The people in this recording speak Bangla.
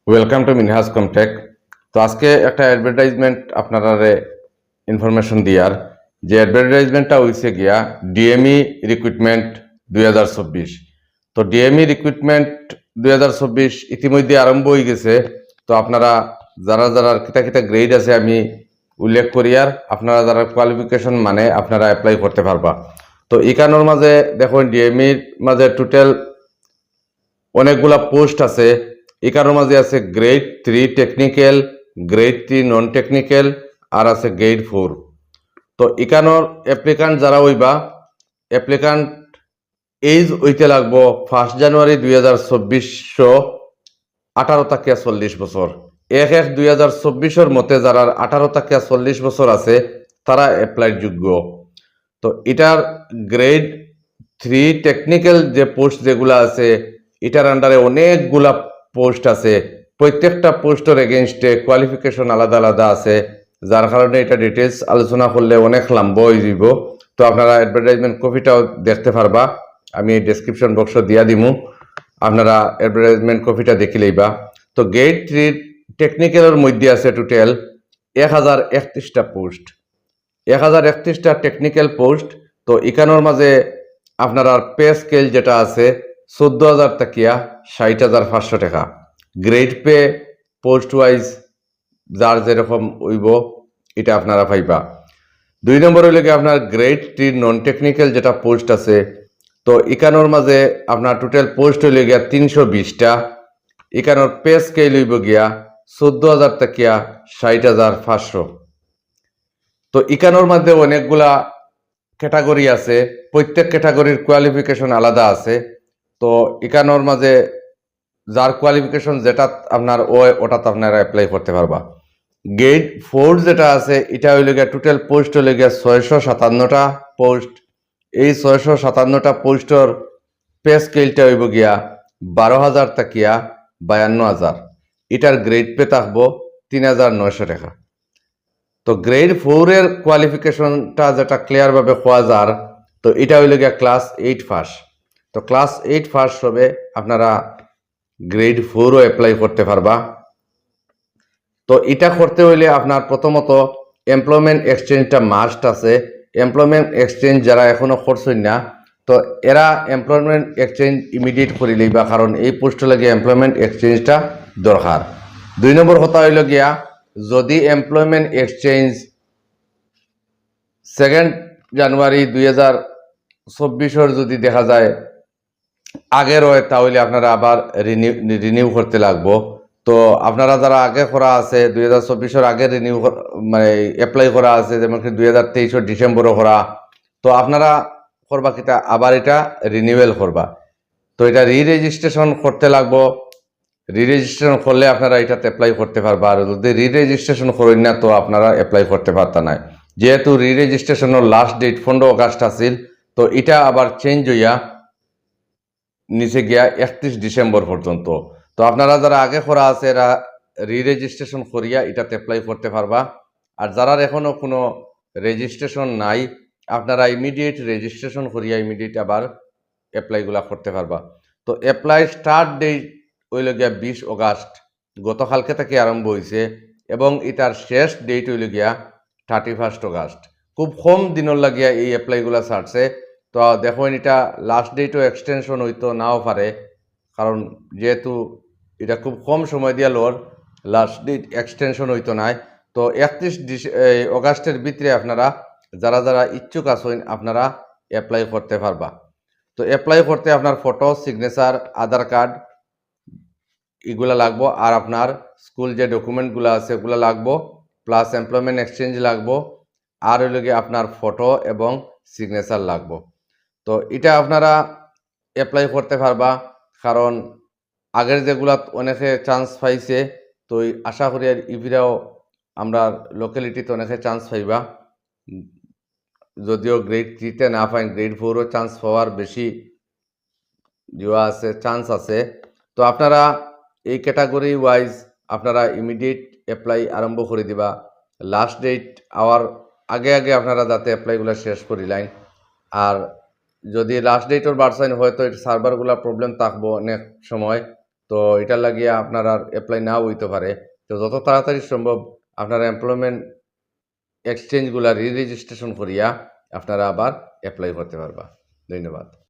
Welcome to Minhaj কমটেক। তো আজকে একটা অ্যাডভার্টাইজমেন্ট আপনারা ইনফরমেশন দিয়ার যে অ্যাডভার্টাইজমেন্টটা হয়েছে গিয়া ডিএমই রিক্রুটমেন্ট 2024। তো ডিএমই রিক্রুটমেন্ট 2024 ইতিমধ্যে আরম্ভ হয়ে গেছে। তো আপনারা যারা যারা কিতা কিতা গ্রেড আছে আমি উল্লেখ করিয়ার আপনারা যারা কোয়ালিফিকেশন মানে আপনারা অ্যাপ্লাই করতে পারবা। তো এখানোর মাঝে দেখুন ডিএমইর মাঝে টোটাল অনেকগুলা পোস্ট আছে। এখানোর মাঝে আছে grade 3 technical, grade 3 non technical, আর আছে গ্রেড 4। তো এখানোর অ্যাপ্লিকান্ট যারা হইবা, অ্যাপ্লিকান্ট এইজ হইতে লাগবো 1 জানুয়ারি 2024 18 থেকে 40 বছর। 1/1/2024 মতে যারা 18 থেকে 40 বছর আছে তারা অ্যাপ্লাইর যোগ্য। তো এটার গ্রেড 3 টেকনিক্যাল যে পোস্ট যেগুলো আছে এটার আন্ডারে অনেকগুলা পোস্ট আছে। প্রত্যেকটা পোস্টের এগেনস্টে কোয়ালিফিকেশন আলাদা আলাদা আছে, যার কারণে এটা ডিটেলস আলোচনা করলে অনেক লম্বা হয়ে যাব। তো আপনারা অ্যাডভার্টাইজমেন্ট কপিটাও দেখতে পারবা, আমি ডেসক্রিপশন বক্স দিয়া দিমু, আপনারা অ্যাডভার্টাইজমেন্ট কপিটা দেখিলেইবা। তো গ্রেড 3 টেকনিক্যালের মধ্যে আছে টোটাল 1031টা পোস্ট, 1031টা টেকনিক্যাল পোস্ট। তো এখানোর মাঝে আপনারা পে স্কেল যেটা আছে 14,000 টাকিয়া 60,500 টাকা। গ্রেড পে পোস্ট ওয়াইজ যার যেরকম হইব এটা আপনারা পাইবা। 2 নম্বর হইলে কি আপনার গ্রেড 3 নন টেকনিক্যাল যেটা পোস্ট আছে, তো এখানোর মাঝে আপনার টোটাল পোস্ট হইলে গিয়া 320টা। এখানোর পে স্কেল হইব গিয়া 14,000 টাকিয়া 60,500। তো এখানোর মধ্যে অনেকগুলা ক্যাটাগরি আছে, প্রত্যেক ক্যাটাগরির কোয়ালিফিকেশন আলাদা আছে। তো এখানোর মাঝে যার কোয়ালিফিকেশন যেটা আপনার ওটাতে আপনারা অ্যাপ্লাই করতে পারবা। গ্রেড 4 যেটা আছে এটা হইলে গিয়া টোটাল পোস্ট হইলে গিয়া 657টা পোস্ট। এই 657টা পোস্টর পে স্কেলটা হইব গিয়া 12,000 টাকিয়া 52,000। এটার গ্রেড পে থাকবো 3,900 টাকা। তো গ্রেড 4 এর কোয়ালিফিকেশনটা যেটা ক্লিয়ার ভাবে হওয়া যার, তো এটা হইলে গিয়া ক্লাস 8 পাস। তো ক্লাস 8 পাস হবে আপনারা গ্রেড 4ও অ্যাপ্লাই করতে পারবা। তো এটা করতে হইলে আপনার প্রথমত এমপ্লয়মেন্ট এক্সচেঞ্জটা মাস্ট আছে। এমপ্লয়মেন্ট এক্সচেঞ্জ যারা এখনো করছেন না, তো এরা এমপ্লয়মেন্ট এক্সচেঞ্জ ইমিডিয়েট করে লইবা, কারণ এই পোস্টে লাগে এমপ্লয়মেন্ট এক্সচেঞ্জটা দরকার। 2 নম্বর কথা হইল গিয়া যদি এমপ্লয়মেন্ট এক্সচেঞ্জ 2 জানুয়ারি 2024 যদি দেখা যায় আগের হয়, তাহলে আপনারা আবার রিনিউ করতে লাগবো। তো আপনারা যারা আগে করা আছে 2024 আগে রিনিউ মানে অ্যাপ্লাই করা আছে, যেমন কি 2023 ডিসেম্বরও করা, তো আপনারা করবা কিটা আবার এটা রিনিউয়াল করবা। তো এটা রেজিস্ট্রেশন করতে লাগবো। রেজিস্ট্রেশন করলে আপনারা এটাতে অ্যাপ্লাই করতে পারবা। আর যদি রেজিস্ট্রেশন করেন না তো আপনারা অ্যাপ্লাই করতে পারতা না, যেহেতু রেজিস্ট্রেশনের লাস্ট ডেট 15 আগস্ট আছিল। তো এটা আবার চেঞ্জ হইয়া নিচে গিয়া 31 ডিসেম্বর পর্যন্ত। তো আপনারা যারা আগে করা আছে এরা রেজিস্ট্রেশন করিয়া এটাতে অ্যাপ্লাই করতে পারবা। আর যারা এখনো কোনো রেজিস্ট্রেশন নাই আপনারা ইমিডিয়েট রেজিস্ট্রেশন করিয়া ইমিডিয়েট আবার অ্যাপ্লাইগুলা করতে পারবা। তো অ্যাপ্লাই স্টার্ট ডেট হইল গিয়া 20 আগস্ট, গতকালকে থেকে আরম্ভ হয়েছে, এবং এটার শেষ ডেট হইল গিয়া 31 আগস্ট। খুব কম দিনের লাগিয়া এই অ্যাপ্লাইগুলা ছাড়ছে। তো দেখুন এটা লাস্ট ডেটও এক্সটেনশন হইতো নাও পারে, কারণ যেহেতু এটা খুব কম সময় দিয়া লোর লাস্ট ডেট এক্সটেনশন হইতো নাই। তো 31 আগস্টের ভিতরে আপনারা যারা যারা ইচ্ছুক আছেন আপনারা অ্যাপ্লাই করতে পারবা। তো অ্যাপ্লাই করতে আপনার ফটো, সিগনেচার, আধার কার্ড এগুলা লাগবো, আর আপনার স্কুল যে ডকুমেন্টগুলো আছে এগুলো লাগবো, প্লাস এমপ্লয়মেন্ট এক্সচেঞ্জ লাগবো, আর হইল গিয়ে আপনার ফটো এবং সিগনেচার লাগবো। তো এটা আপনারা অ্যাপ্লাই করতে পারবা, কারণ আগের যেগুলা অনেকে চান্স পাইছে, তো আশা করি আর ইভিরাও আমরা লোকালিটিতে অনেকে চান্স পাইবা। যদিও গ্রেড 3তে না পাই, গ্রেড 4ও চান্স পাওয়ার বেশি দেওয়া আছে, চান্স আছে। তো আপনারা এই ক্যাটাগরি ওয়াইজ আপনারা ইমিডিয়েট অ্যাপ্লাই আরম্ভ করে দিবা। লাস্ট ডেট আওয়ার আগে আগে আপনারা যাতে অ্যাপ্লাইগুলো শেষ করিলেন। আর যদি লাস্ট ডেটর বারসাইন হয় তো সার্ভারগুলো প্রবলেম থাকবো অনেক সময়। তো এটা লাগিয়ে আপনারা অ্যাপ্লাই নাও হইতে পারে। তো যত তাড়াতাড়ি সম্ভব আপনারা এমপ্লয়মেন্ট এক্সচেঞ্জগুলা রি-রেজিস্ট্রেশন করিয়া আপনারা আবার অ্যাপ্লাই করতে পারবা। ধন্যবাদ।